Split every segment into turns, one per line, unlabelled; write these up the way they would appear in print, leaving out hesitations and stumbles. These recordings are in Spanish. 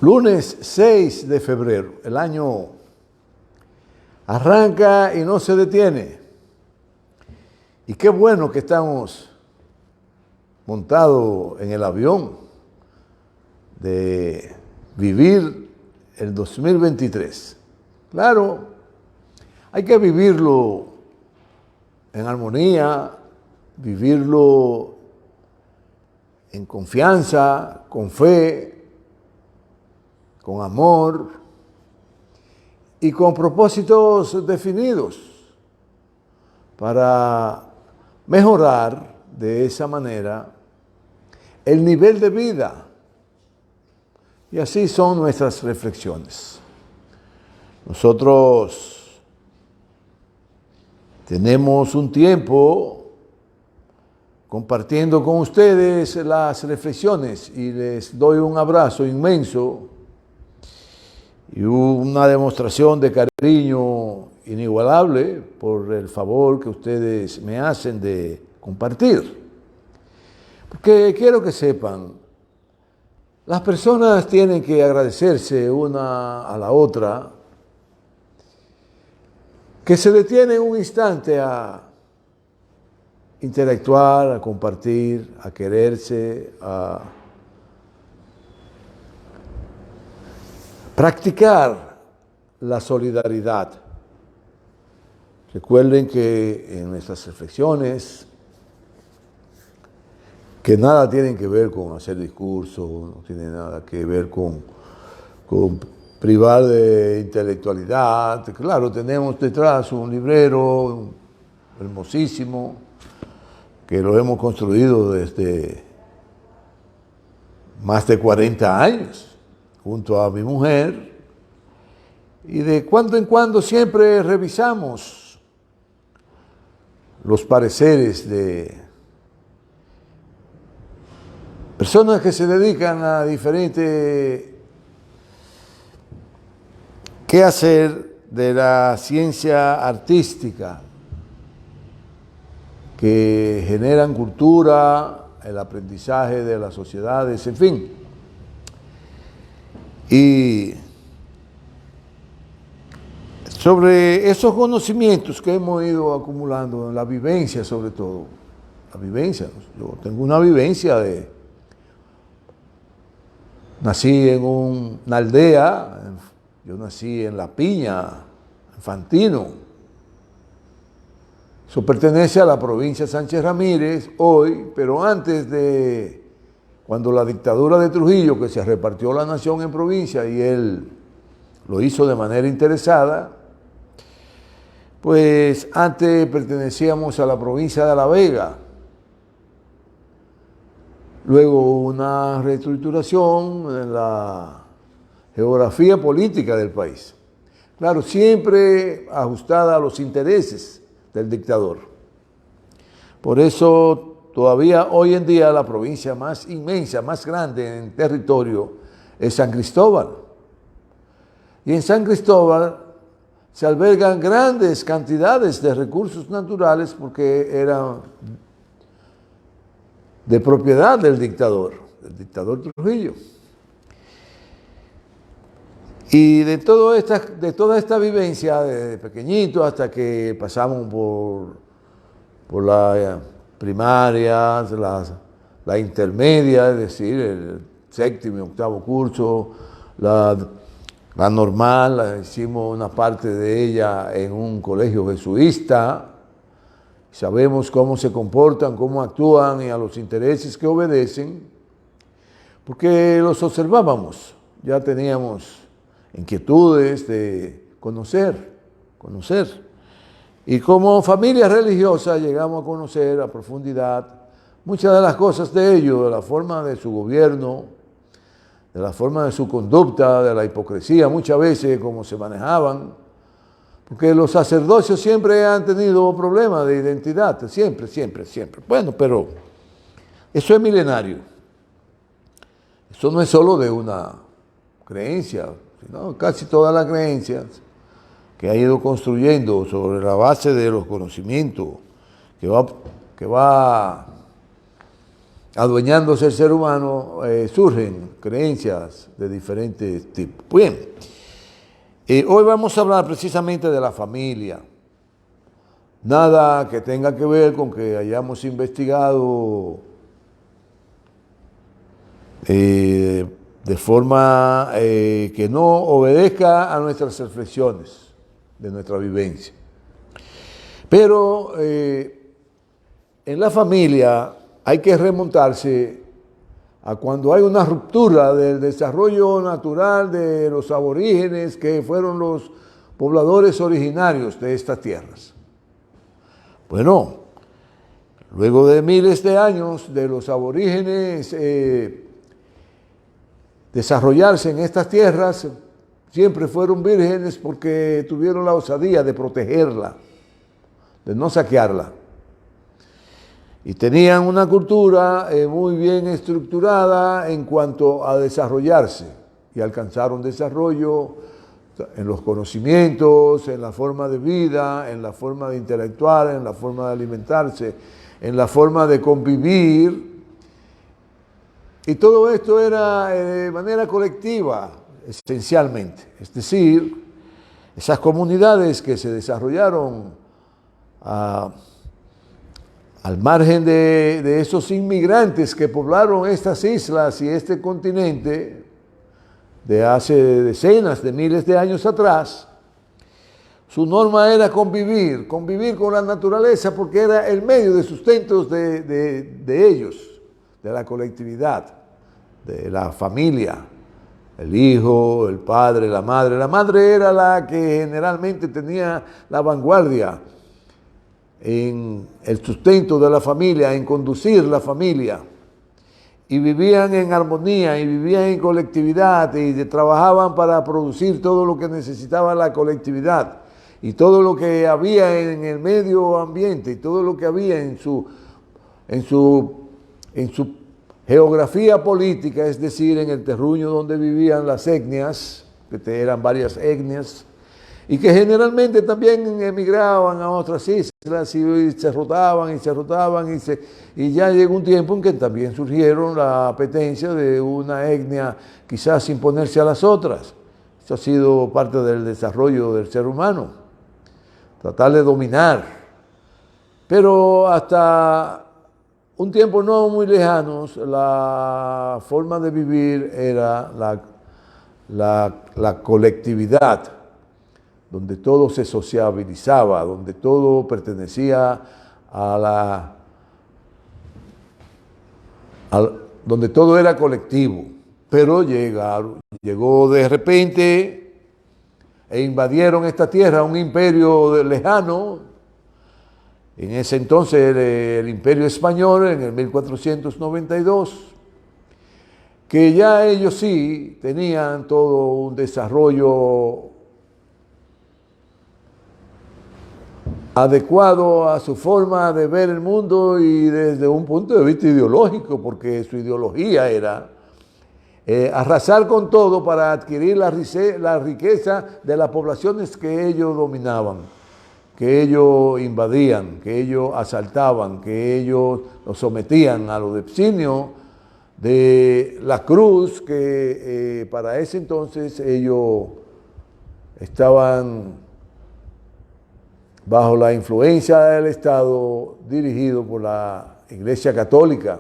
Lunes 6 de febrero, el año arranca y no se detiene. Y qué bueno que estamos montados en el avión de vivir el 2023. Claro, hay que vivirlo en armonía, vivirlo en confianza, con fe, con amor y con propósitos definidos para mejorar de esa manera el nivel de vida. Y así son nuestras reflexiones. Nosotros tenemos un tiempo compartiendo con ustedes las reflexiones y les doy un abrazo inmenso y una demostración de cariño inigualable por el favor que ustedes me hacen de compartir. Porque quiero que sepan, las personas tienen que agradecerse una a la otra, que se detienen un instante a interactuar, a compartir, a quererse, a practicar la solidaridad. Recuerden que en nuestras reflexiones, que nada tienen que ver con hacer discursos, no tiene nada que ver con privar de intelectualidad. Claro, tenemos detrás un librero hermosísimo, que lo hemos construido desde más de 40 años, junto a mi mujer, y de cuando en cuando siempre revisamos los pareceres de personas que se dedican a diferentes quehacer de la ciencia artística, que generan cultura, el aprendizaje de las sociedades, en fin. Y sobre esos conocimientos que hemos ido acumulando, en la vivencia sobre todo, la vivencia, yo tengo una vivencia nací en una aldea, yo nací en La Piña, en Fantino. Eso pertenece a la provincia de Sánchez Ramírez hoy, pero antes de cuando la dictadura de Trujillo, que se repartió la nación en provincia y él lo hizo de manera interesada, pues antes pertenecíamos a la provincia de La Vega. Luego hubo una reestructuración en la geografía política del país. Claro, siempre ajustada a los intereses del dictador. Por eso todavía hoy en día la provincia más inmensa, más grande en territorio es San Cristóbal. Y en San Cristóbal se albergan grandes cantidades de recursos naturales porque eran de propiedad del dictador Trujillo. Y de toda esta vivencia, desde pequeñito hasta que pasamos por la primaria, la intermedia, es decir, el séptimo y octavo curso, la normal, hicimos una parte de ella en un colegio jesuita. Sabemos cómo se comportan, cómo actúan y a los intereses que obedecen, porque los observábamos, ya teníamos inquietudes de conocer. Y como familia religiosa llegamos a conocer a profundidad muchas de las cosas de ellos, de la forma de su gobierno, de la forma de su conducta, de la hipocresía, muchas veces cómo se manejaban, porque los sacerdocios siempre han tenido problemas de identidad, siempre. Bueno, pero eso es milenario. Eso no es solo de una creencia, sino casi todas las creencias que ha ido construyendo sobre la base de los conocimientos que va adueñándose el ser humano, surgen creencias de diferentes tipos. Bien, hoy vamos a hablar precisamente de la familia. Nada que tenga que ver con que hayamos investigado de forma que no obedezca a nuestras reflexiones de nuestra vivencia. Pero en la familia hay que remontarse a cuando hay una ruptura del desarrollo natural de los aborígenes que fueron los pobladores originarios de estas tierras. Bueno, luego de miles de años de los aborígenes desarrollarse en estas tierras, siempre fueron vírgenes porque tuvieron la osadía de protegerla, de no saquearla. Y tenían una cultura muy bien estructurada en cuanto a desarrollarse y alcanzaron desarrollo en los conocimientos, en la forma de vida, en la forma de intelectual, en la forma de alimentarse, en la forma de convivir. Y todo esto era de manera colectiva, esencialmente. Es decir, esas comunidades que se desarrollaron al margen de esos inmigrantes que poblaron estas islas y este continente de hace decenas de miles de años atrás, su norma era convivir con la naturaleza porque era el medio de sustento de ellos, de la colectividad, de la familia, el hijo, el padre, la madre. La madre era la que generalmente tenía la vanguardia en el sustento de la familia, en conducir la familia, y vivían en armonía, y vivían en colectividad, y trabajaban para producir todo lo que necesitaba la colectividad, y todo lo que había en el medio ambiente, y todo lo que había en su geografía política, es decir, en el terruño donde vivían las etnias, que eran varias etnias, y que generalmente también emigraban a otras islas y se rotaban y ya llegó un tiempo en que también surgieron la apetencia de una etnia quizás imponerse a las otras. Eso ha sido parte del desarrollo del ser humano, tratar de dominar. Pero hasta un tiempo no muy lejano, la forma de vivir era la colectividad, donde todo se sociabilizaba, donde todo pertenecía donde todo era colectivo. Pero llegó de repente e invadieron esta tierra un imperio lejano. En ese entonces el Imperio Español, en el 1492, que ya ellos sí tenían todo un desarrollo adecuado a su forma de ver el mundo y desde un punto de vista ideológico, porque su ideología era arrasar con todo para adquirir la riqueza de las poblaciones que ellos dominaban, que ellos invadían, que ellos asaltaban, que ellos los sometían a los exilios de la cruz, que para ese entonces ellos estaban bajo la influencia del Estado dirigido por la Iglesia Católica.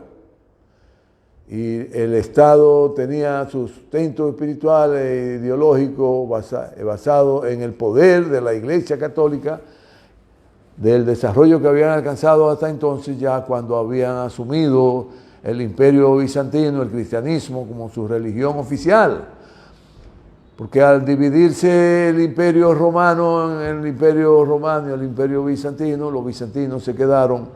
Y el Estado tenía su sustento espiritual e ideológico basado en el poder de la Iglesia Católica, del desarrollo que habían alcanzado hasta entonces, ya cuando habían asumido el Imperio Bizantino, el cristianismo, como su religión oficial. Porque al dividirse el Imperio Romano en el Imperio Romano y el Imperio Bizantino, los bizantinos se quedaron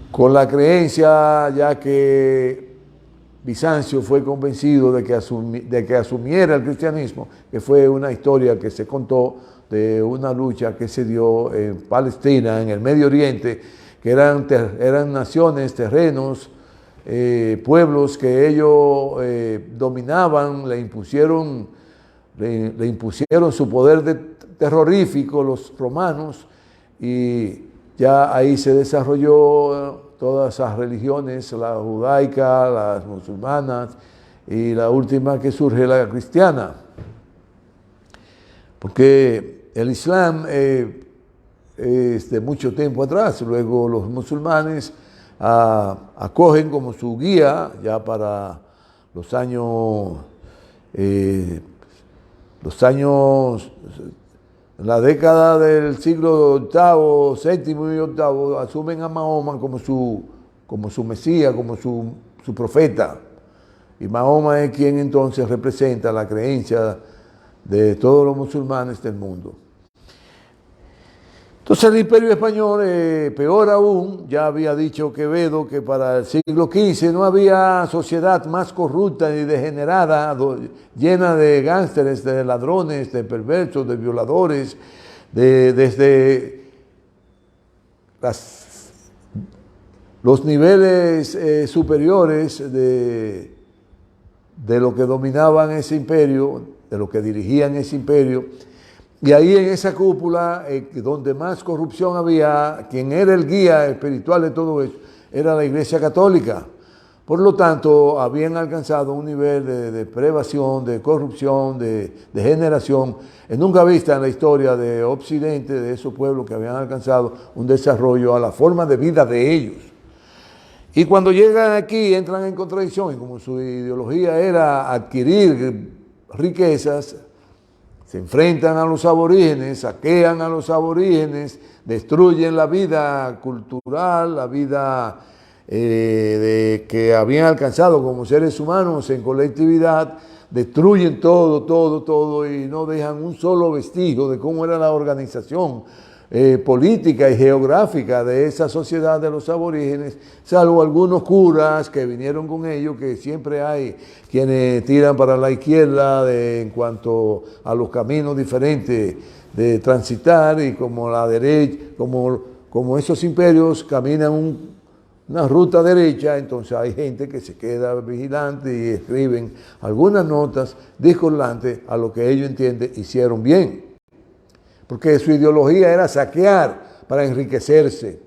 con la creencia, ya que Bizancio fue convencido de que asumiera el cristianismo, que fue una historia que se contó de una lucha que se dio en Palestina, en el Medio Oriente, que eran naciones, terrenos, pueblos que ellos dominaban, le impusieron su poder terrorífico los romanos, y ya ahí se desarrolló todas esas religiones, la judaica, las musulmanas y la última que surge, la cristiana. Porque el Islam es de mucho tiempo atrás, luego los musulmanes acogen como su guía ya para los años, la década del siglo VIII, séptimo y octavo, asumen a Mahoma como su Mesías, como su profeta. Y Mahoma es quien entonces representa la creencia de todos los musulmanes del mundo. Entonces el Imperio Español, peor aún, ya había dicho Quevedo que para el siglo XV no había sociedad más corrupta y degenerada, llena de gánsteres, de ladrones, de perversos, de violadores, desde los niveles superiores de lo que dominaban ese imperio, de lo que dirigían ese imperio. Y ahí en esa cúpula, donde más corrupción había, quien era el guía espiritual de todo eso, era la Iglesia Católica. Por lo tanto, habían alcanzado un nivel de depravación, de corrupción, de degeneración, nunca vista en la historia de Occidente, de esos pueblos que habían alcanzado un desarrollo a la forma de vida de ellos. Y cuando llegan aquí, entran en contradicción, y como su ideología era adquirir riquezas, se enfrentan a los aborígenes, saquean a los aborígenes, destruyen la vida cultural, la vida que habían alcanzado como seres humanos en colectividad, destruyen todo y no dejan un solo vestigio de cómo era la organización política y geográfica de esa sociedad de los aborígenes, salvo algunos curas que vinieron con ellos, que siempre hay quienes tiran para la izquierda en cuanto a los caminos diferentes de transitar, y como la derecha, como esos imperios caminan una ruta derecha, entonces hay gente que se queda vigilante y escriben algunas notas discordantes a lo que ellos entienden hicieron bien. Porque su ideología era saquear para enriquecerse.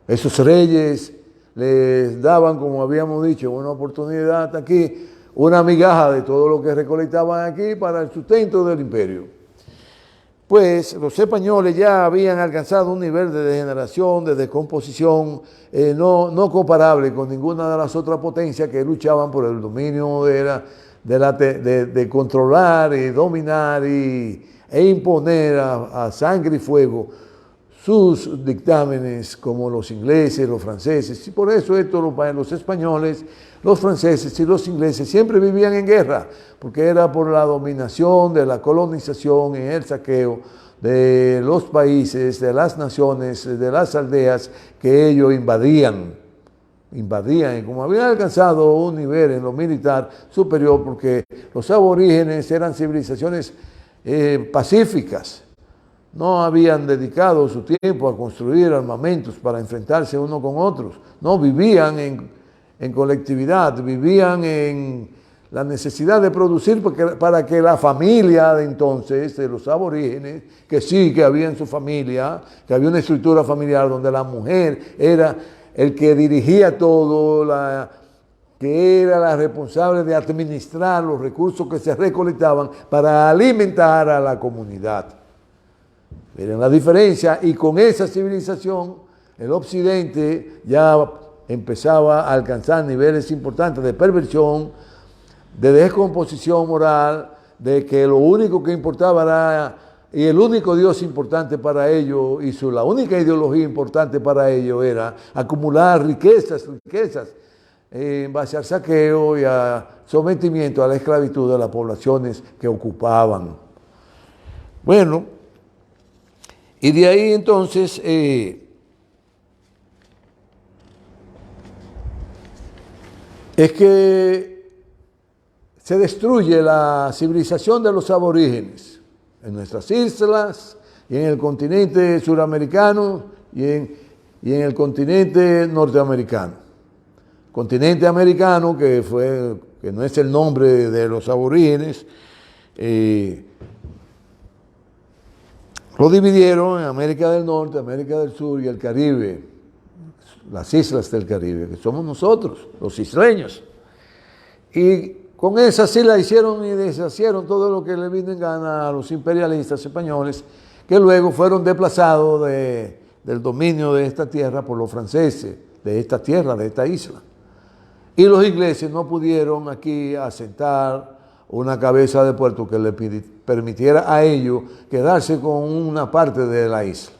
Esos reyes les daban, como habíamos dicho, una oportunidad aquí, una migaja de todo lo que recolectaban aquí para el sustento del imperio. Pues los españoles ya habían alcanzado un nivel de degeneración, de descomposición, no comparable con ninguna de las otras potencias que luchaban por el dominio de controlar y dominar e imponer a sangre y fuego sus dictámenes, como los ingleses, los franceses. Y por eso los españoles, los franceses y los ingleses siempre vivían en guerra, porque era por la dominación de la colonización y el saqueo de los países, de las naciones, de las aldeas que ellos invadían, y como habían alcanzado un nivel en lo militar superior, porque los aborígenes eran civilizaciones pacíficas, no habían dedicado su tiempo a construir armamentos para enfrentarse unos con otros, no vivían en colectividad, vivían en la necesidad de producir para que la familia de entonces, de los aborígenes, que sí que había en su familia, que había una estructura familiar donde la mujer era el que dirigía todo, que era la responsable de administrar los recursos que se recolectaban para alimentar a la comunidad. Miren la diferencia, y con esa civilización el occidente ya empezaba a alcanzar niveles importantes de perversión, de descomposición moral, de que lo único que importaba era, y el único Dios importante para ellos, y la única ideología importante para ellos era acumular riquezas, en base al saqueo y a sometimiento a la esclavitud de las poblaciones que ocupaban. Bueno, y de ahí entonces es que se destruye la civilización de los aborígenes en nuestras islas y en el continente suramericano y en el continente norteamericano. Continente americano, que no es el nombre de los aborígenes, lo dividieron en América del Norte, América del Sur y el Caribe. las islas del Caribe, que somos nosotros, los isleños. Y con esas islas hicieron y deshicieron todo lo que le vino en gana a los imperialistas españoles, que luego fueron desplazados del dominio de esta tierra por los franceses, de esta tierra, de esta isla. Y los ingleses no pudieron aquí asentar una cabeza de puerto que le permitiera a ellos quedarse con una parte de la isla,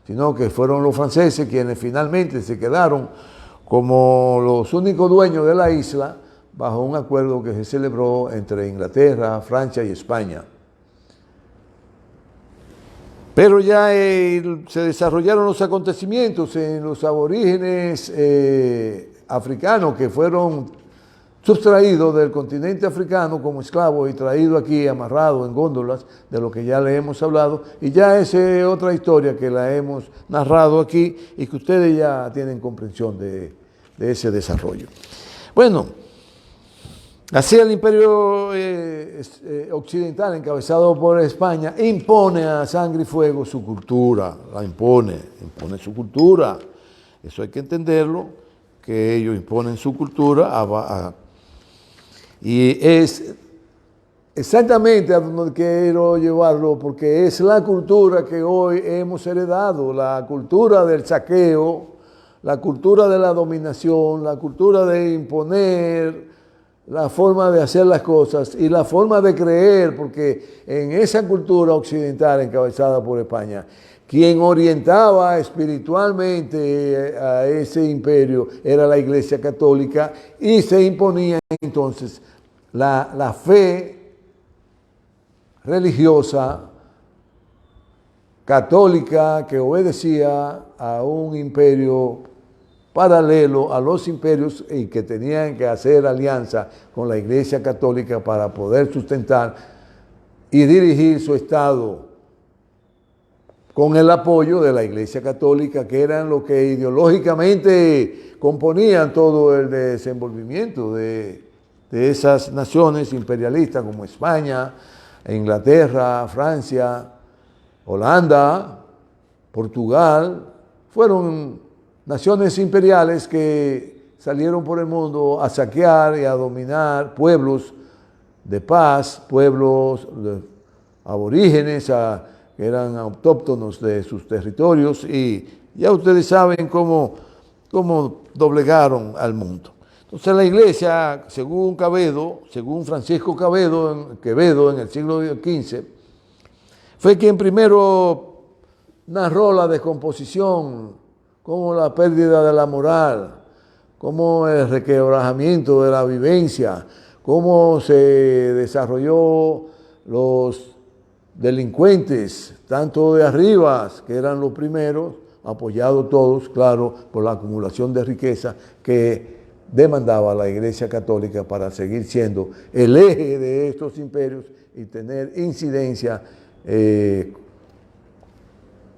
sino que fueron los franceses quienes finalmente se quedaron como los únicos dueños de la isla bajo un acuerdo que se celebró entre Inglaterra, Francia y España. Pero ya se desarrollaron los acontecimientos en los aborígenes africanos que fueron sustraídos del continente africano como esclavos y traídos aquí amarrados en góndolas, de lo que ya le hemos hablado, y ya esa es otra historia que la hemos narrado aquí y que ustedes ya tienen comprensión de ese desarrollo. Bueno, así el imperio occidental, encabezado por España, impone a sangre y fuego su cultura, la impone su cultura. Eso hay que entenderlo, que ellos imponen su cultura y es exactamente a donde quiero llevarlo, porque es la cultura que hoy hemos heredado, la cultura del saqueo, la cultura de la dominación, la cultura de imponer, la forma de hacer las cosas y la forma de creer, porque en esa cultura occidental encabezada por España, quien orientaba espiritualmente a ese imperio era la Iglesia Católica y se imponía entonces la fe religiosa católica que obedecía a un imperio paralelo a los imperios y que tenían que hacer alianza con la Iglesia Católica para poder sustentar y dirigir su Estado con el apoyo de la Iglesia Católica, que eran los que ideológicamente componían todo el desenvolvimiento de esas naciones imperialistas como España, Inglaterra, Francia, Holanda, Portugal. Fueron naciones imperiales que salieron por el mundo a saquear y a dominar pueblos de paz, pueblos aborígenes que eran autóctonos de sus territorios, y ya ustedes saben cómo doblegaron al mundo. Entonces la Iglesia, según Francisco Quevedo en el siglo XV, fue quien primero narró la descomposición, como la pérdida de la moral, como el requebrajamiento de la vivencia, cómo se desarrolló los delincuentes, tanto de arriba, que eran los primeros, apoyados todos, claro, por la acumulación de riqueza que demandaba la Iglesia Católica para seguir siendo el eje de estos imperios y tener incidencia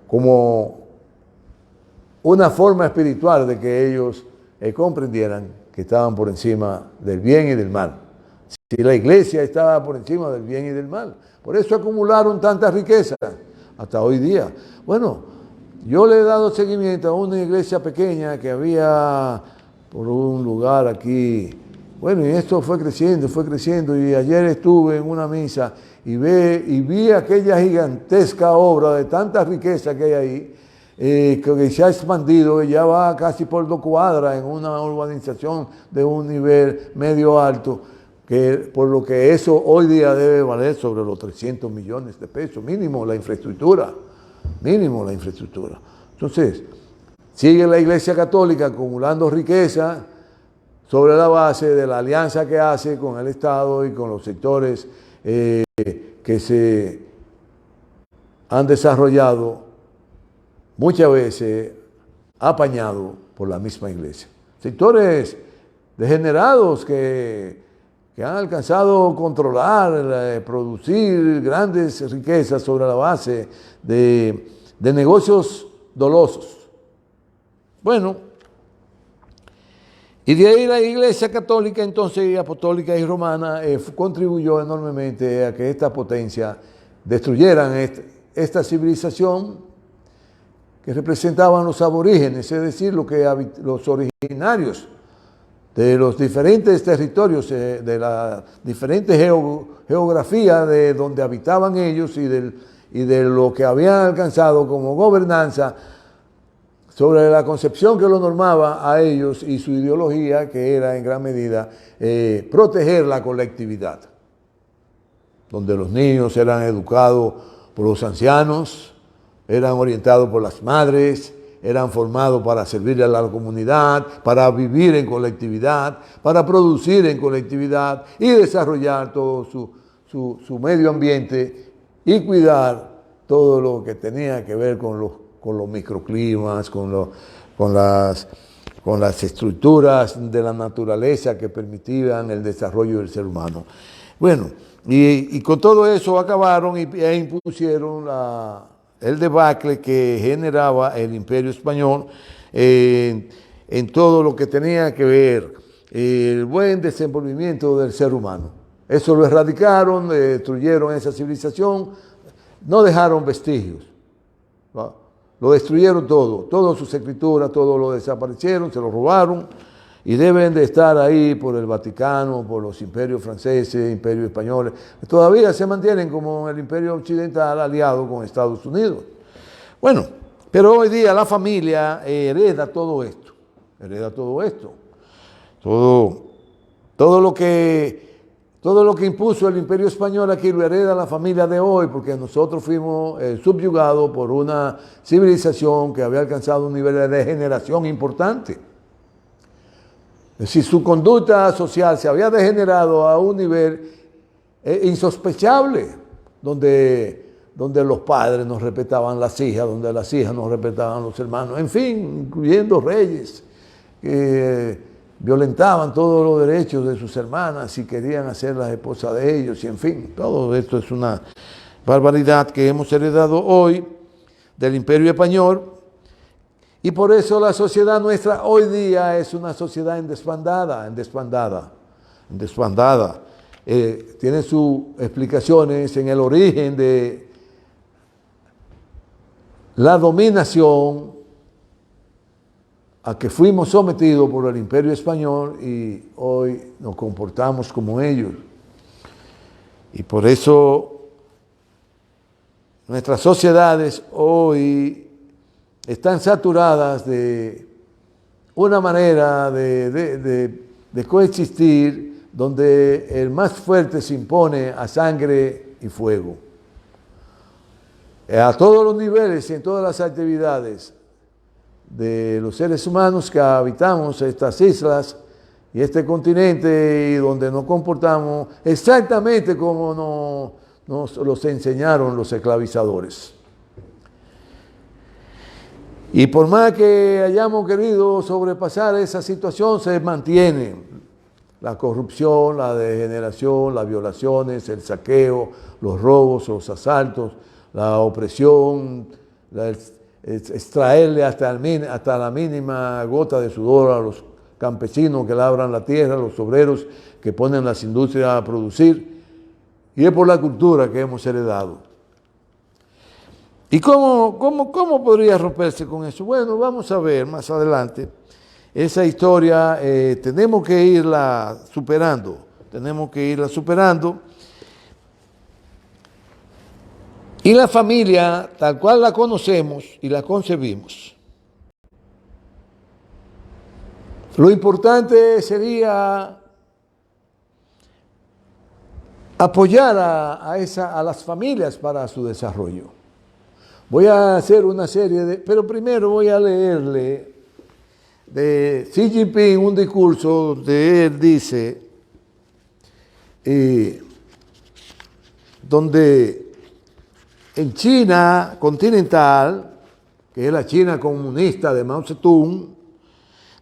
como una forma espiritual de que ellos comprendieran que estaban por encima del bien y del mal. Si la Iglesia estaba por encima del bien y del mal, por eso acumularon tanta riqueza hasta hoy día. Bueno, yo le he dado seguimiento a una iglesia pequeña que había por un lugar aquí. Bueno, y esto fue creciendo, y ayer estuve en una misa y vi aquella gigantesca obra de tanta riqueza que hay ahí, que se ha expandido y ya va casi por 2 cuadras en una urbanización de un nivel medio alto, por lo que eso hoy día debe valer sobre los 300 millones de pesos, mínimo la infraestructura. Entonces, sigue la Iglesia Católica acumulando riqueza sobre la base de la alianza que hace con el Estado y con los sectores que se han desarrollado, muchas veces apañado por la misma Iglesia. Sectores degenerados que han alcanzado a controlar, producir grandes riquezas sobre la base de negocios dolosos. Bueno, y de ahí la Iglesia Católica, entonces apostólica y romana, contribuyó enormemente a que esta potencia destruyeran esta civilización que representaban los aborígenes, es decir, los originarios de los diferentes territorios, de la diferente geografía de donde habitaban ellos y de lo que habían alcanzado como gobernanza, sobre la concepción que lo normaba a ellos y su ideología, que era en gran medida proteger la colectividad, donde los niños eran educados por los ancianos, eran orientados por las madres, eran formados para servir a la comunidad, para vivir en colectividad, para producir en colectividad y desarrollar todo su medio ambiente y cuidar todo lo que tenía que ver con los microclimas, con las estructuras de la naturaleza que permitían el desarrollo del ser humano. Bueno, y con todo eso acabaron e impusieron el debacle que generaba el Imperio Español en todo lo que tenía que ver el buen desenvolvimiento del ser humano. Eso lo erradicaron, destruyeron esa civilización, no dejaron vestigios, ¿no? Lo destruyeron todo, todas sus escrituras, todo lo desaparecieron, se lo robaron y deben de estar ahí por el Vaticano, por los imperios franceses, imperios españoles. Todavía se mantienen como el imperio occidental aliado con Estados Unidos. Bueno, pero hoy día la familia hereda todo esto, todo lo que impuso el imperio español aquí lo hereda la familia de hoy, porque nosotros fuimos subyugados por una civilización que había alcanzado un nivel de degeneración importante. Es decir, su conducta social se había degenerado a un nivel insospechable, donde los padres no respetaban las hijas, donde las hijas no respetaban los hermanos, en fin, incluyendo reyes que violentaban todos los derechos de sus hermanas y querían hacerlas esposas de ellos, y en fin, todo esto es una barbaridad que hemos heredado hoy del Imperio Español, y por eso la sociedad nuestra hoy día es una sociedad en desbandada. Tiene sus explicaciones en el origen de la dominación a que fuimos sometidos por el Imperio Español y hoy nos comportamos como ellos. Y por eso nuestras sociedades hoy están saturadas de una manera de coexistir donde el más fuerte se impone a sangre y fuego. A todos los niveles y en todas las actividades de los seres humanos que habitamos estas islas y este continente, y donde nos comportamos exactamente como nos los enseñaron los esclavizadores. Y por más que hayamos querido sobrepasar esa situación, se mantiene la corrupción, la degeneración, las violaciones, el saqueo, los robos, los asaltos, la opresión, extraerle hasta la mínima gota de sudor a los campesinos que labran la tierra, los obreros que ponen las industrias a producir, y es por la cultura que hemos heredado. ¿Y cómo podría romperse con eso? Bueno, vamos a ver más adelante. Esa historia tenemos que irla superando. Y la familia, tal cual la conocemos y la concebimos, lo importante sería apoyar a las familias para su desarrollo. Voy a hacer una serie pero primero voy a leerle de Xi Jinping un discurso donde él dice, donde en China continental, que es la China comunista de Mao Zedong,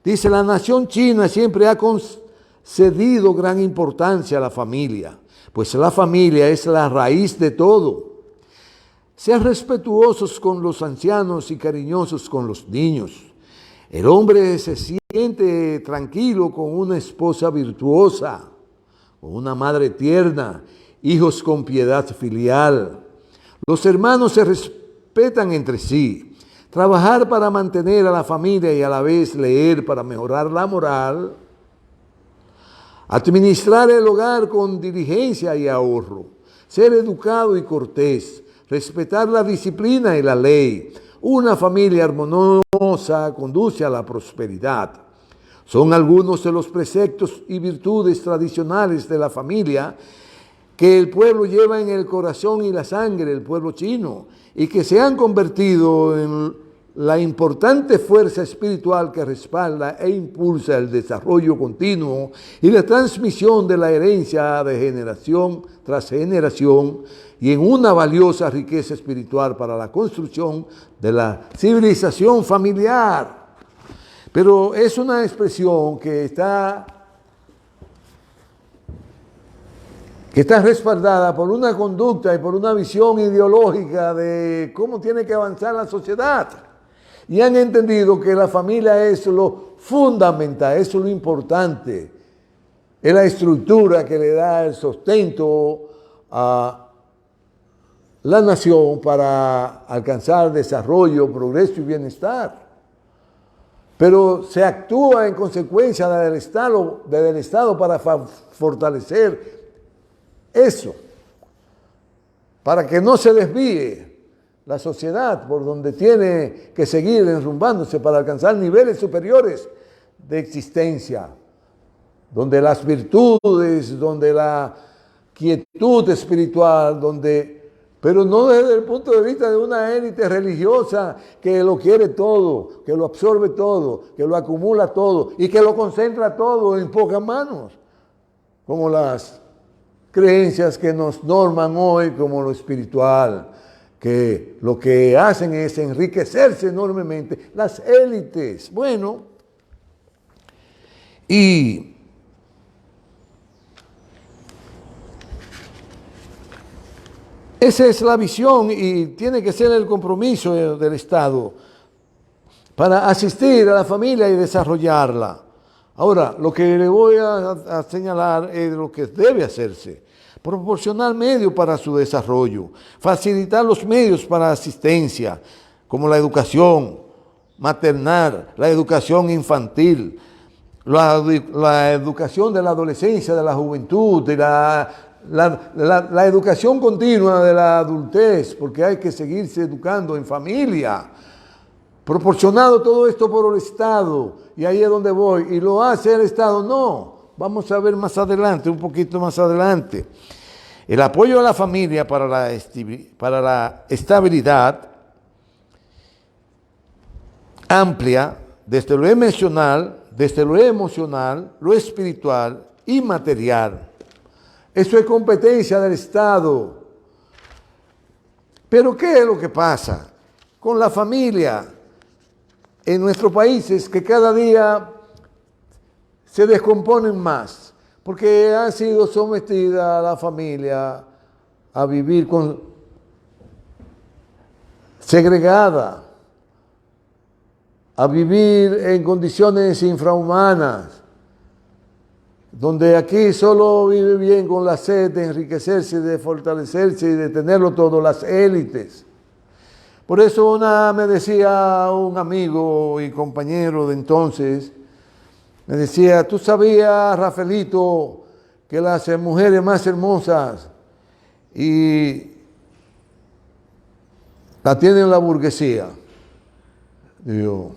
dice: la nación china siempre ha concedido gran importancia a la familia, pues la familia es la raíz de todo. Sean respetuosos con los ancianos y cariñosos con los niños. El hombre se siente tranquilo con una esposa virtuosa, con una madre tierna, hijos con piedad filial. Los hermanos se respetan entre sí, trabajar para mantener a la familia y a la vez leer para mejorar la moral, administrar el hogar con diligencia y ahorro, ser educado y cortés, respetar la disciplina y la ley. Una familia armoniosa conduce a la prosperidad. Son algunos de los preceptos y virtudes tradicionales de la familia que el pueblo lleva en el corazón y la sangre, el pueblo chino, y que se han convertido en la importante fuerza espiritual que respalda e impulsa el desarrollo continuo y la transmisión de la herencia de generación tras generación y en una valiosa riqueza espiritual para la construcción de la civilización familiar. Pero es una expresión que está respaldada por una conducta y por una visión ideológica de cómo tiene que avanzar la sociedad. Y han entendido que la familia es lo fundamental, es lo importante, es la estructura que le da el sustento a la nación para alcanzar desarrollo, progreso y bienestar. Pero se actúa en consecuencia del Estado para fortalecer eso, para que no se desvíe la sociedad por donde tiene que seguir enrumbándose para alcanzar niveles superiores de existencia, donde las virtudes, donde la quietud espiritual, pero no desde el punto de vista de una élite religiosa que lo quiere todo, que lo absorbe todo, que lo acumula todo y que lo concentra todo en pocas manos, como las creencias que nos norman hoy como lo espiritual, que lo que hacen es enriquecerse enormemente las élites. Bueno, y esa es la visión y tiene que ser el compromiso del Estado para asistir a la familia y desarrollarla. Ahora, lo que le voy a señalar es lo que debe hacerse. Proporcionar medios para su desarrollo, facilitar los medios para asistencia, como la educación maternal, la educación infantil, la educación de la adolescencia, de la juventud, de la educación continua de la adultez, porque hay que seguirse educando en familia. Proporcionado todo esto por el Estado, y ahí es donde voy, y lo hace el Estado, no. Vamos a ver más adelante, un poquito más adelante. El apoyo a la familia para la estabilidad amplia desde lo emocional, lo espiritual y material. Eso es competencia del Estado. Pero ¿qué es lo que pasa con la familia en nuestros países que cada día se descomponen más? Porque ha sido sometida la familia a vivir segregada, a vivir en condiciones infrahumanas, donde aquí solo vive bien con la sed de enriquecerse, de fortalecerse y de tenerlo todo, las élites. Por eso me decía un amigo y compañero de entonces, me decía, ¿tú sabías, Rafaelito, que las mujeres más hermosas la tienen la burguesía? Digo,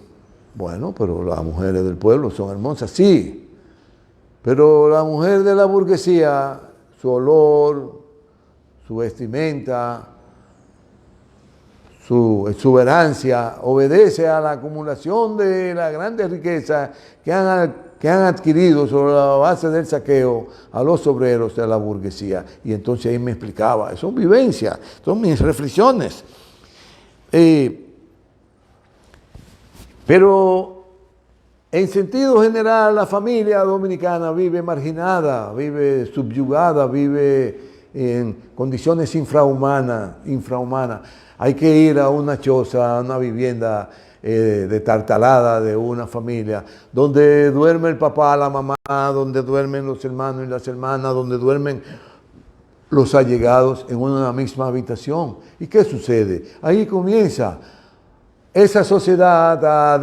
bueno, pero las mujeres del pueblo son hermosas, sí, pero la mujer de la burguesía, su olor, su vestimenta, su exuberancia, obedece a la acumulación de la grande riqueza que han adquirido sobre la base del saqueo a los obreros de la burguesía. Y entonces ahí me explicaba, son vivencias, son mis reflexiones. Pero en sentido general la familia dominicana vive marginada, vive subyugada, vive en condiciones infrahumanas. Hay que ir a una choza, a una vivienda de tartalada de una familia, donde duerme el papá, la mamá, donde duermen los hermanos y las hermanas, donde duermen los allegados en una misma habitación. ¿Y qué sucede? Ahí comienza esa sociedad a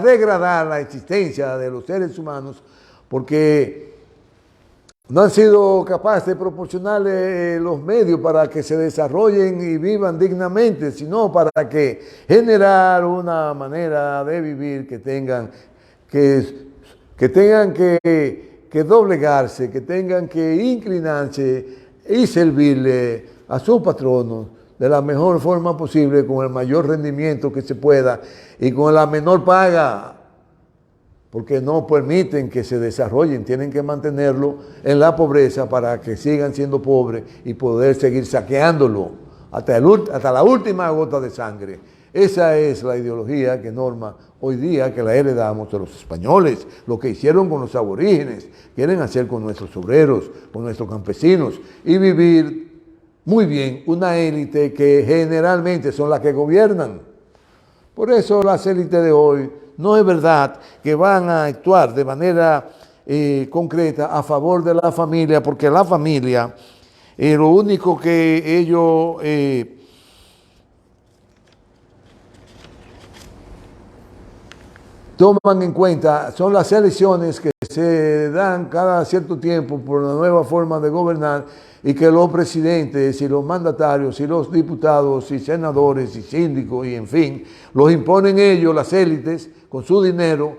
degradar la existencia de los seres humanos, porque no han sido capaces de proporcionarle los medios para que se desarrollen y vivan dignamente, sino para que generar una manera de vivir que tengan que doblegarse, que tengan que inclinarse y servirle a sus patronos de la mejor forma posible, con el mayor rendimiento que se pueda y con la menor paga, porque no permiten que se desarrollen, tienen que mantenerlo en la pobreza para que sigan siendo pobres y poder seguir saqueándolo hasta la última gota de sangre. Esa es la ideología que norma hoy día, que la heredamos de los españoles, lo que hicieron con los aborígenes, quieren hacer con nuestros obreros, con nuestros campesinos, y vivir muy bien una élite que generalmente son las que gobiernan. Por eso las élites de hoy no es verdad que van a actuar de manera concreta a favor de la familia, porque la familia, lo único que ellos toman en cuenta son las elecciones que se dan cada cierto tiempo por una nueva forma de gobernar, y que los presidentes y los mandatarios y los diputados y senadores y síndicos y en fin, los imponen ellos, las élites, con su dinero,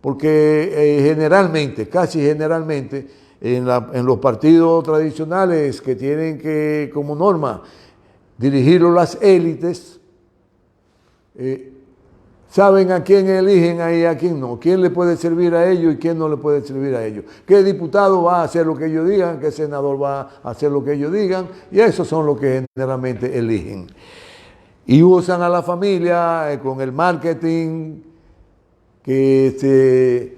porque generalmente, casi generalmente, en los partidos tradicionales que tienen que, como norma, dirigirlo las élites, saben a quién eligen y a quién no, quién le puede servir a ellos y quién no le puede servir a ellos, qué diputado va a hacer lo que ellos digan, qué senador va a hacer lo que ellos digan, y esos son los que generalmente eligen. Y usan a la familia con el marketing que se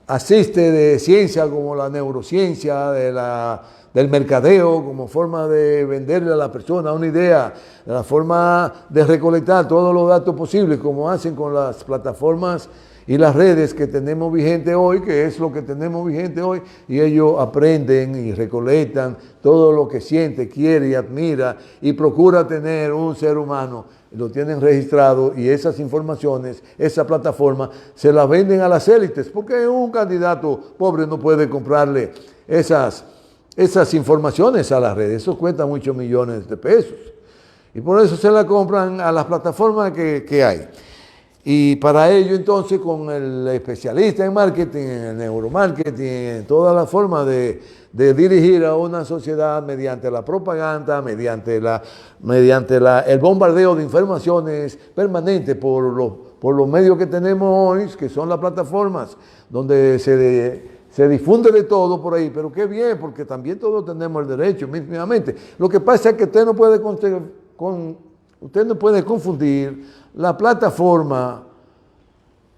asiste de ciencia como la neurociencia, del mercadeo, como forma de venderle a la persona una idea, de la forma de recolectar todos los datos posibles, como hacen con las plataformas y las redes que tenemos vigente hoy, que es lo que tenemos vigente hoy, y ellos aprenden y recolectan todo lo que siente, quiere y admira y procura tener un ser humano. Lo tienen registrado, y esas informaciones, esa plataforma, se las venden a las élites, porque un candidato pobre no puede comprarle esas informaciones a las redes. Eso cuesta muchos millones de pesos. Y por eso se la compran a las plataformas que hay. Y para ello, entonces, con el especialista en marketing, en el neuromarketing, en toda la forma de dirigir a una sociedad mediante la propaganda, mediante el bombardeo de informaciones permanente por los medios que tenemos hoy, que son las plataformas, donde se difunde de todo por ahí, pero qué bien, porque también todos tenemos el derecho, mismamente. Lo que pasa es que usted no puede confundir la plataforma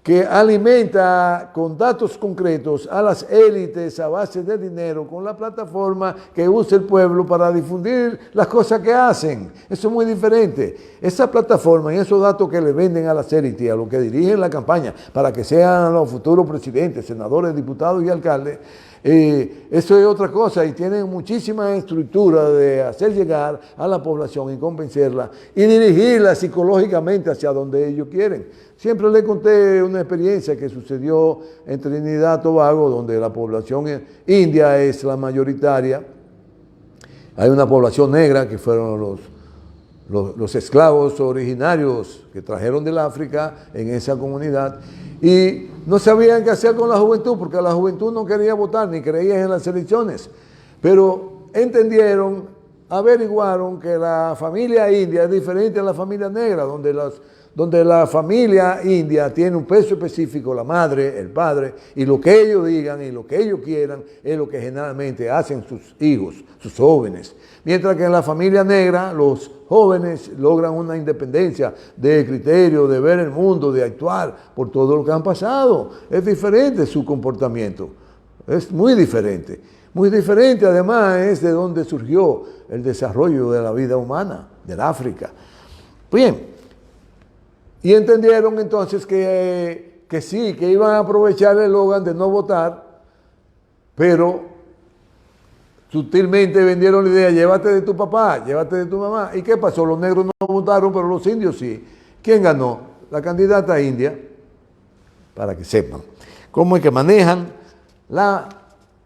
que alimenta con datos concretos a las élites a base de dinero, con la plataforma que usa el pueblo para difundir las cosas que hacen. Eso es muy diferente. Esa plataforma y esos datos que le venden a las élites, a los que dirigen la campaña, para que sean los futuros presidentes, senadores, diputados y alcaldes, eso es otra cosa, y tienen muchísima estructura de hacer llegar a la población y convencerla y dirigirla psicológicamente hacia donde ellos quieren. Siempre le conté una experiencia que sucedió en Trinidad y Tobago, donde la población india es la mayoritaria. Hay una población negra que fueron los esclavos originarios que trajeron del África en esa comunidad, y no sabían qué hacer con la juventud, porque la juventud no quería votar ni creía en las elecciones, pero entendieron, averiguaron que la familia india es diferente a la familia negra, donde la familia india tiene un peso específico, la madre, el padre, y lo que ellos digan y lo que ellos quieran es lo que generalmente hacen sus hijos, sus jóvenes. Mientras que en la familia negra los jóvenes logran una independencia de criterio, de ver el mundo, de actuar por todo lo que han pasado. Es diferente su comportamiento, es muy diferente. Muy diferente además es de donde surgió el desarrollo de la vida humana, del África. Bien, y entendieron entonces que sí, que iban a aprovechar el eslogan de no votar, pero sutilmente vendieron la idea, llévate de tu papá, llévate de tu mamá. ¿Y qué pasó? Los negros no votaron, pero los indios sí. ¿Quién ganó? La candidata india, para que sepan cómo es que manejan la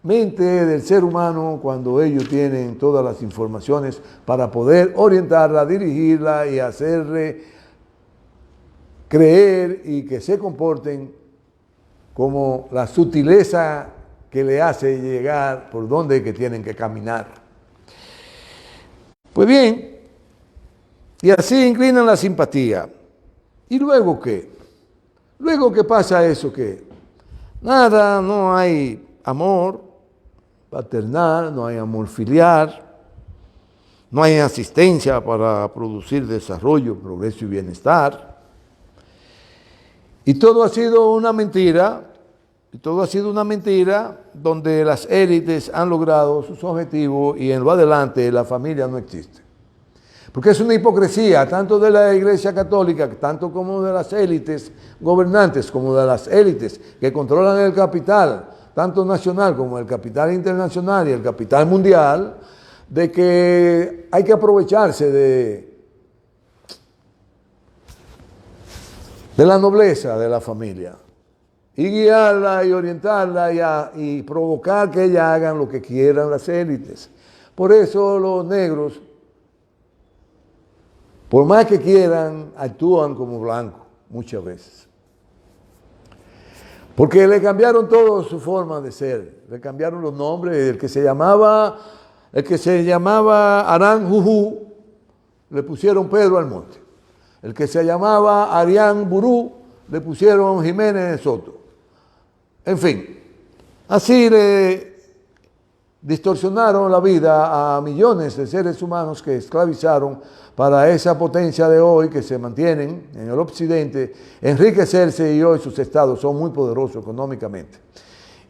mente del ser humano cuando ellos tienen todas las informaciones para poder orientarla, dirigirla y hacerle creer y que se comporten como la sutileza que le hace llegar por donde es que tienen que caminar. Pues bien, y así inclinan la simpatía. ¿Y luego qué? Luego que pasa eso, ¿qué? Nada, no hay amor paternal, no hay amor filial, no hay asistencia para producir desarrollo, progreso y bienestar. Y todo ha sido una mentira, donde las élites han logrado sus objetivos y en lo adelante la familia no existe. Porque es una hipocresía, tanto de la Iglesia Católica, tanto como de las élites gobernantes, como de las élites que controlan el capital, tanto nacional como el capital internacional y el capital mundial, de que hay que aprovecharse de la nobleza de la familia y guiarla y orientarla y provocar que ellas hagan lo que quieran las élites. Por eso los negros, por más que quieran, actúan como blancos muchas veces. Porque le cambiaron toda su forma de ser, le cambiaron los nombres. El que se llamaba Arán Juju, le pusieron Pedro Almonte. El que se llamaba Arián Burú, le pusieron Jiménez Soto. En fin, así le distorsionaron la vida a millones de seres humanos que esclavizaron para esa potencia de hoy que se mantienen en el occidente, enriquecerse, y hoy sus estados son muy poderosos económicamente.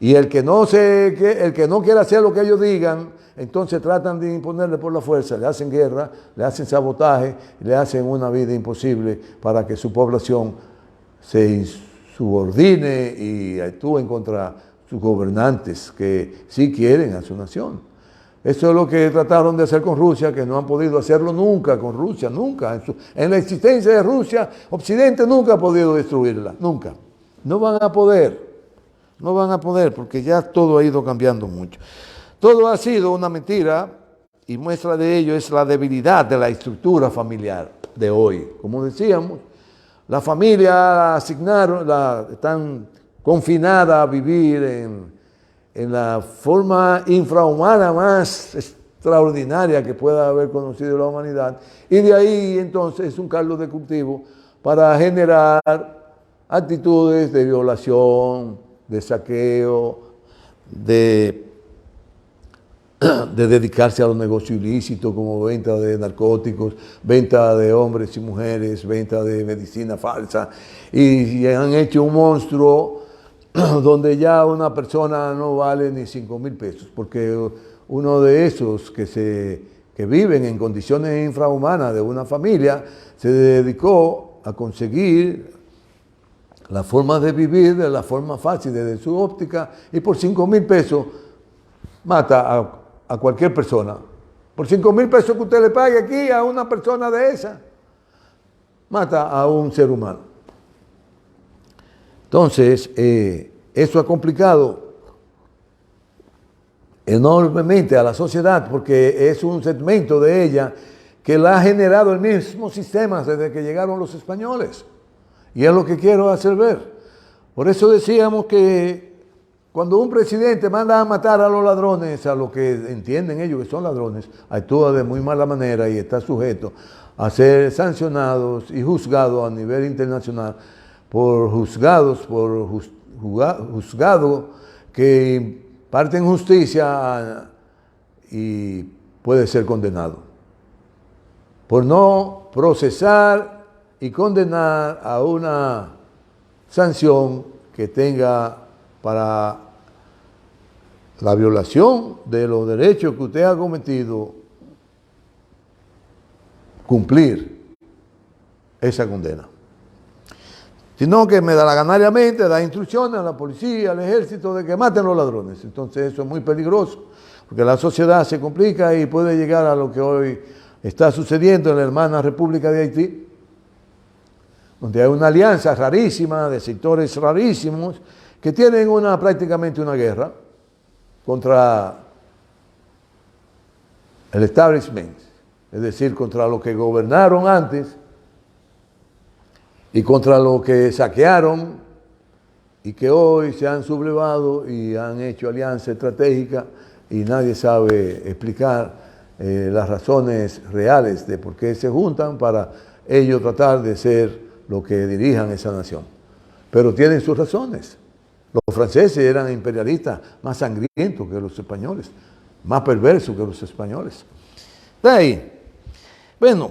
Y el que no quiere hacer lo que ellos digan, entonces tratan de imponerle por la fuerza, le hacen guerra, le hacen sabotaje, le hacen una vida imposible para que su población se subordine y actúen contra sus gobernantes que sí quieren a su nación. Eso es lo que trataron de hacer con Rusia, que no han podido hacerlo nunca con Rusia, nunca. En la existencia de Rusia, Occidente nunca ha podido destruirla, nunca. No van a poder porque ya todo ha ido cambiando mucho. Todo ha sido una mentira y muestra de ello es la debilidad de la estructura familiar de hoy. Como decíamos, la familia la asignaron, están confinada a vivir en la forma infrahumana más extraordinaria que pueda haber conocido la humanidad. Y de ahí entonces es un caldo de cultivo para generar actitudes de violación, de saqueo, de dedicarse a los negocios ilícitos como venta de narcóticos, venta de hombres y mujeres, venta de medicina falsa. Y han hecho un monstruo donde ya una persona no vale ni 5,000 pesos, porque uno de esos que viven en condiciones infrahumanas de una familia se dedicó a conseguir la forma de vivir de la forma fácil desde su óptica, y por 5,000 pesos mata a cualquier persona. Por 5,000 pesos que usted le pague aquí a una persona de esa, mata a un ser humano. Entonces, eso ha complicado enormemente a la sociedad, porque es un segmento de ella que la ha generado el mismo sistema desde que llegaron los españoles. Y es lo que quiero hacer ver. Por eso decíamos que cuando un presidente manda a matar a los ladrones, a lo que entienden ellos que son ladrones, actúa de muy mala manera y está sujeto a ser sancionados y juzgados a nivel internacional por juzgados que imparten justicia y puede ser condenado por no procesar y condenar a una sanción que tenga para la violación de los derechos que usted ha cometido cumplir esa condena. Sino que da instrucciones a la policía, al ejército, de que maten a los ladrones. Entonces eso es muy peligroso, porque la sociedad se complica y puede llegar a lo que hoy está sucediendo en la hermana República de Haití, donde hay una alianza rarísima de sectores rarísimos que tienen prácticamente una guerra contra el establishment, es decir, contra los que gobernaron antes y contra los que saquearon y que hoy se han sublevado y han hecho alianza estratégica y nadie sabe explicar las razones reales de por qué se juntan para ellos tratar de ser lo que dirijan esa nación. Pero tienen sus razones. Los franceses eran imperialistas más sangrientos que los españoles, más perversos que los españoles. De ahí, bueno,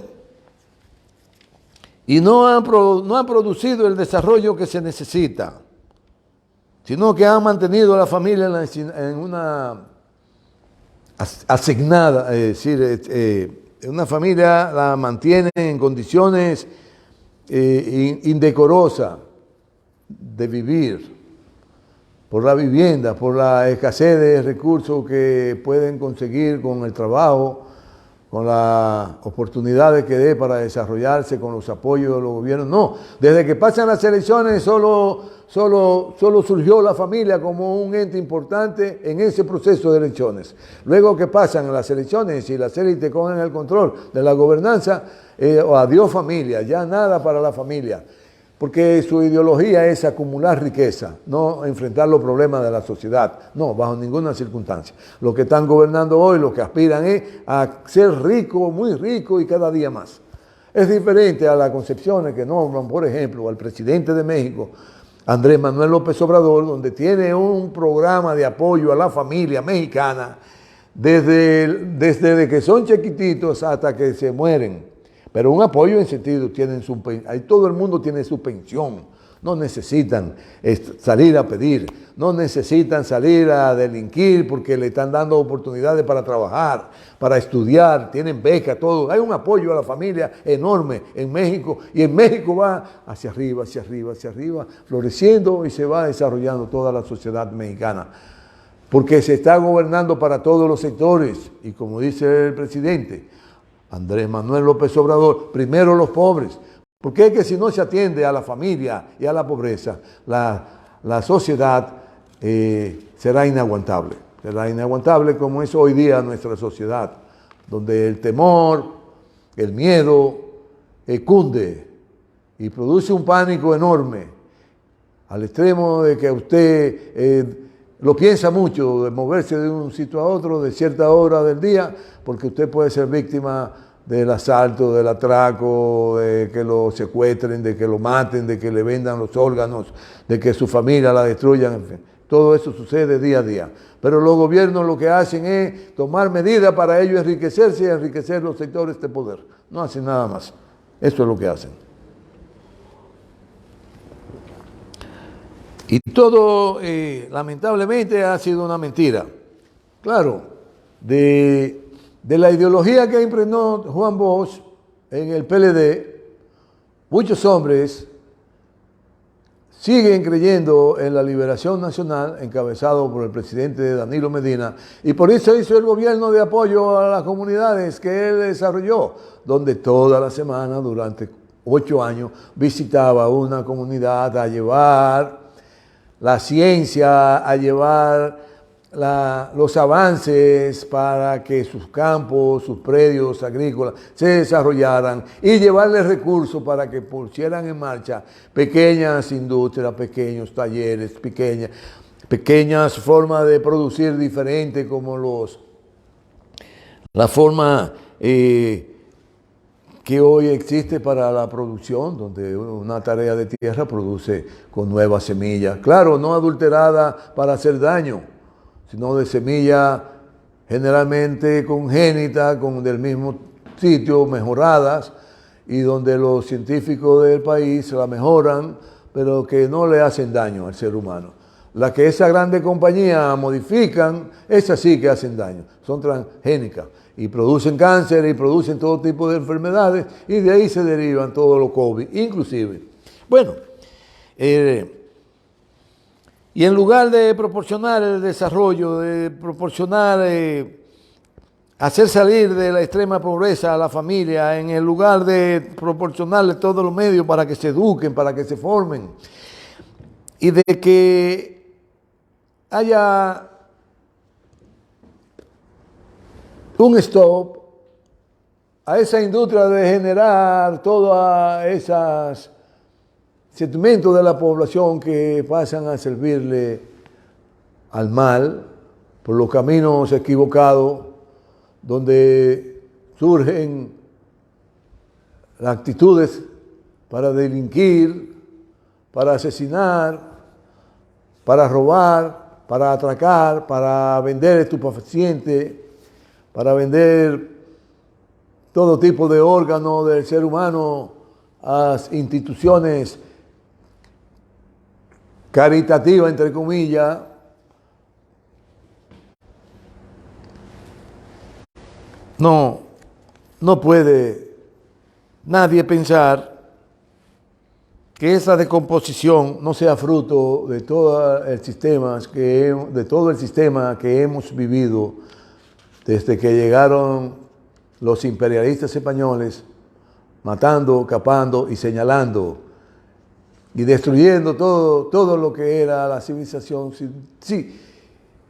y no han producido el desarrollo que se necesita, sino que han mantenido a la familia en una asignada, es decir, una familia la mantiene en condiciones indecorosas de vivir, por la vivienda, por la escasez de recursos que pueden conseguir con el trabajo, con las oportunidades que dé para desarrollarse, con los apoyos de los gobiernos. No, desde que pasan las elecciones solo surgió la familia como un ente importante en ese proceso de elecciones. Luego que pasan las elecciones y las élites cogen el control de la gobernanza, adiós familia, ya nada para la familia. Porque su ideología es acumular riqueza, no enfrentar los problemas de la sociedad. No, bajo ninguna circunstancia. Los que están gobernando hoy, lo que aspiran es a ser ricos, muy ricos y cada día más. Es diferente a las concepciones que nombran, por ejemplo, al presidente de México, Andrés Manuel López Obrador, donde tiene un programa de apoyo a la familia mexicana desde que son chiquititos hasta que se mueren. Pero un apoyo en sentido, ahí todo el mundo tiene su pensión, no necesitan salir a pedir, no necesitan salir a delinquir porque le están dando oportunidades para trabajar, para estudiar, tienen beca, todo. Hay un apoyo a la familia enorme en México y en México va hacia arriba, hacia arriba, hacia arriba, floreciendo y se va desarrollando toda la sociedad mexicana. Porque se está gobernando para todos los sectores y como dice el presidente, Andrés Manuel López Obrador, primero los pobres, porque es que si no se atiende a la familia y a la pobreza, la sociedad será inaguantable como es hoy día nuestra sociedad, donde el temor, el miedo cunde y produce un pánico enorme, al extremo de que usted lo piensa mucho, de moverse de un sitio a otro de cierta hora del día, porque usted puede ser víctima del asalto, del atraco, de que lo secuestren, de que lo maten, de que le vendan los órganos, de que su familia la destruyan, en fin. Todo eso sucede día a día. Pero los gobiernos lo que hacen es tomar medidas para ellos enriquecerse y enriquecer los sectores de poder. No hacen nada más. Eso es lo que hacen. Y todo, lamentablemente, ha sido una mentira. Claro, de la ideología que impregnó Juan Bosch en el PLD, muchos hombres siguen creyendo en la liberación nacional encabezado por el presidente Danilo Medina y por eso hizo el gobierno de apoyo a las comunidades que él desarrolló, donde toda la semana durante 8 años visitaba una comunidad a llevar la ciencia, a llevar los avances para que sus campos, sus predios agrícolas se desarrollaran y llevarles recursos para que pusieran en marcha pequeñas industrias, pequeños talleres, pequeñas formas de producir diferentes como la forma que hoy existe para la producción, donde una tarea de tierra produce con nuevas semillas. Claro, no adulterada para hacer daño, sino de semilla generalmente congénita, del mismo sitio, mejoradas, y donde los científicos del país la mejoran, pero que no le hacen daño al ser humano. Las que esas grandes compañías modifican, esas sí que hacen daño, son transgénicas y producen cáncer y producen todo tipo de enfermedades y de ahí se derivan todos los COVID, inclusive. Bueno, Y en lugar de proporcionar el desarrollo, de proporcionar, hacer salir de la extrema pobreza a la familia, en el lugar de proporcionarle todos los medios para que se eduquen, para que se formen, y de que haya un stop a esa industria de generar todos esos segmentos de la población que pasan a servirle al mal por los caminos equivocados, donde surgen las actitudes para delinquir, para asesinar, para robar, para atracar, para vender estupefacientes, para vender todo tipo de órganos del ser humano a instituciones caritativas, entre comillas. No puede nadie pensar que esa decomposición no sea fruto de todo el sistema que hemos vivido desde que llegaron los imperialistas españoles, matando, capando y señalando y destruyendo todo lo que era la civilización, sí,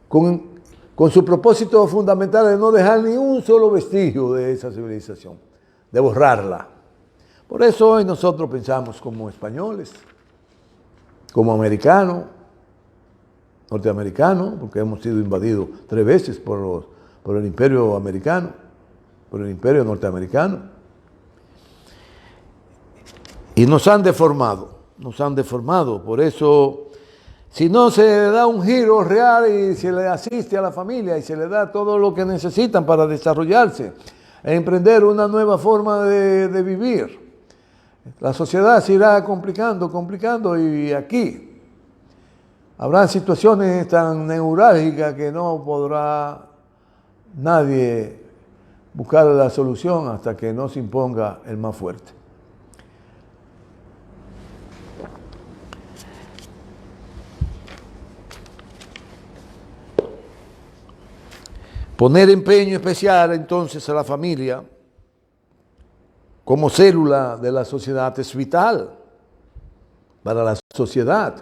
con su propósito fundamental de no dejar ni un solo vestigio de esa civilización, de borrarla. Por eso hoy nosotros pensamos como españoles, como americanos, norteamericanos, porque hemos sido invadidos 3 veces por el imperio americano, por el imperio norteamericano. Y nos han deformado. Por eso, si no se le da un giro real y se le asiste a la familia y se le da todo lo que necesitan para desarrollarse, e emprender una nueva forma de vivir, la sociedad se irá complicando y aquí habrá situaciones tan neurálgicas que no podrá nadie buscar la solución hasta que no se imponga el más fuerte. Poner empeño especial entonces a la familia como célula de la sociedad es vital para la sociedad.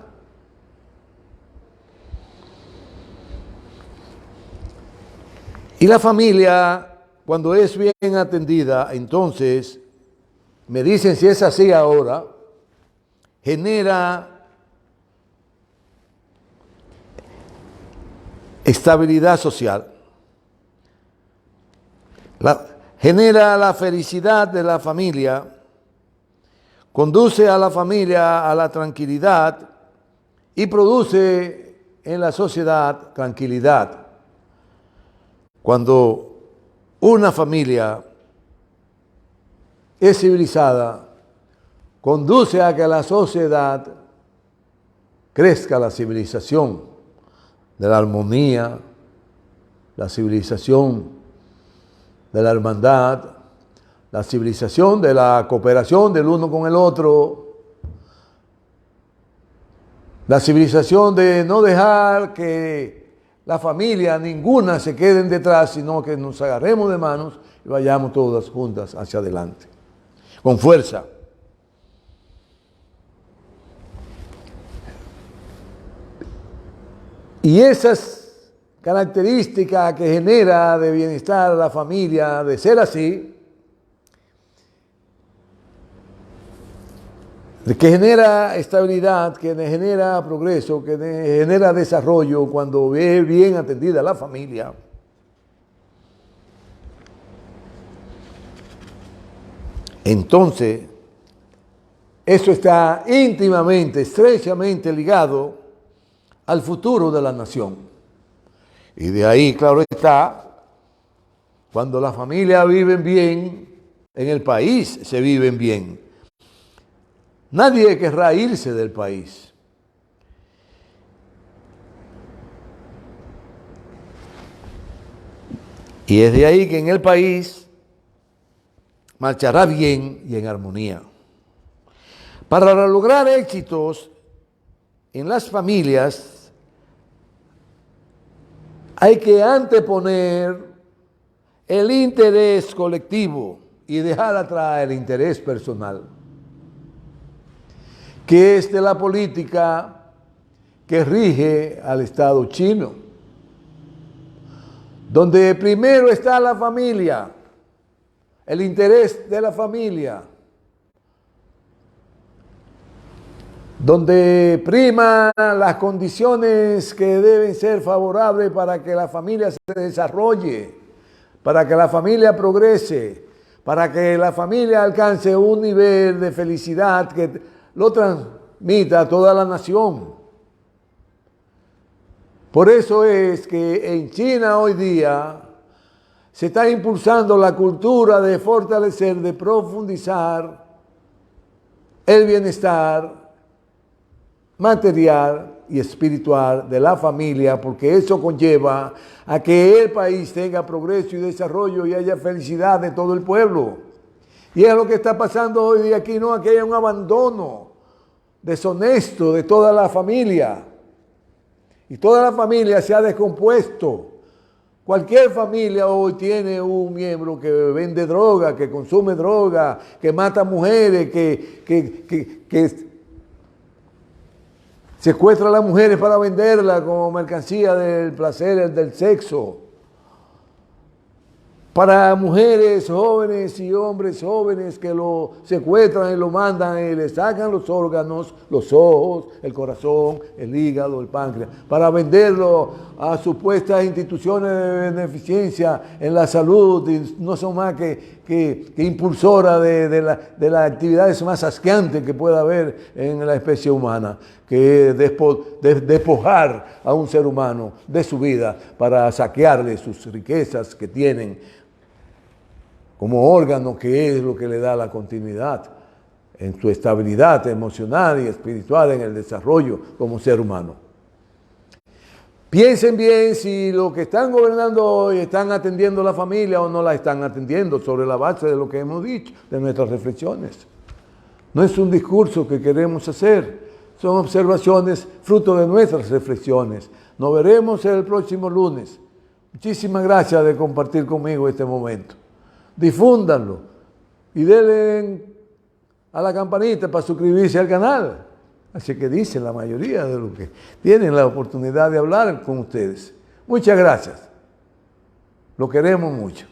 Y la familia, cuando es bien atendida, entonces, me dicen si es así ahora, genera estabilidad social. Genera la felicidad de la familia, conduce a la familia a la tranquilidad y produce en la sociedad tranquilidad. Cuando una familia es civilizada, conduce a que la sociedad crezca la civilización de la armonía, la civilización de la hermandad, la civilización de la cooperación del uno con el otro, la civilización de no dejar que la familia ninguna se queden detrás, sino que nos agarremos de manos y vayamos todas juntas hacia adelante, con fuerza. Y esas características que genera de bienestar a la familia, de ser así, que genera estabilidad, que genera progreso, que genera desarrollo cuando ve bien atendida la familia. Entonces, eso está íntimamente, estrechamente ligado al futuro de la nación. Y de ahí, claro está, cuando las familias viven bien, en el país se viven bien. Nadie querrá irse del país. Y es de ahí que en el país marchará bien y en armonía. Para lograr éxitos en las familias hay que anteponer el interés colectivo y dejar atrás el interés personal, que es de la política que rige al Estado chino, donde primero está la familia, el interés de la familia, donde priman las condiciones que deben ser favorables para que la familia se desarrolle, para que la familia progrese, para que la familia alcance un nivel de felicidad que lo transmita a toda la nación. Por eso es que en China hoy día se está impulsando la cultura de fortalecer, de profundizar el bienestar material y espiritual de la familia, porque eso conlleva a que el país tenga progreso y desarrollo y haya felicidad de todo el pueblo. Y es lo que está pasando hoy día aquí, ¿no? Aquí hay un abandono deshonesto de toda la familia. Y toda la familia se ha descompuesto. Cualquier familia hoy tiene un miembro que vende droga, que consume droga, que mata mujeres, que secuestra a las mujeres para venderla como mercancía del placer, del sexo. Para mujeres jóvenes y hombres jóvenes que lo secuestran y lo mandan y le sacan los órganos, los ojos, el corazón, el hígado, el páncreas, para venderlo a supuestas instituciones de beneficencia en la salud, y no son más que impulsoras de las actividades más asqueantes que pueda haber en la especie humana, que es despojar a un ser humano de su vida para saquearle sus riquezas que tienen como órgano, que es lo que le da la continuidad en su estabilidad emocional y espiritual, en el desarrollo como ser humano. Piensen bien si los que están gobernando hoy están atendiendo a la familia o no la están atendiendo, sobre la base de lo que hemos dicho, de nuestras reflexiones. No es un discurso que queremos hacer, son observaciones fruto de nuestras reflexiones. Nos veremos el próximo lunes. Muchísimas gracias de compartir conmigo este momento. Difúndanlo y denle a la campanita para suscribirse al canal. Así que dicen la mayoría de los que tienen la oportunidad de hablar con ustedes. Muchas gracias. Lo queremos mucho.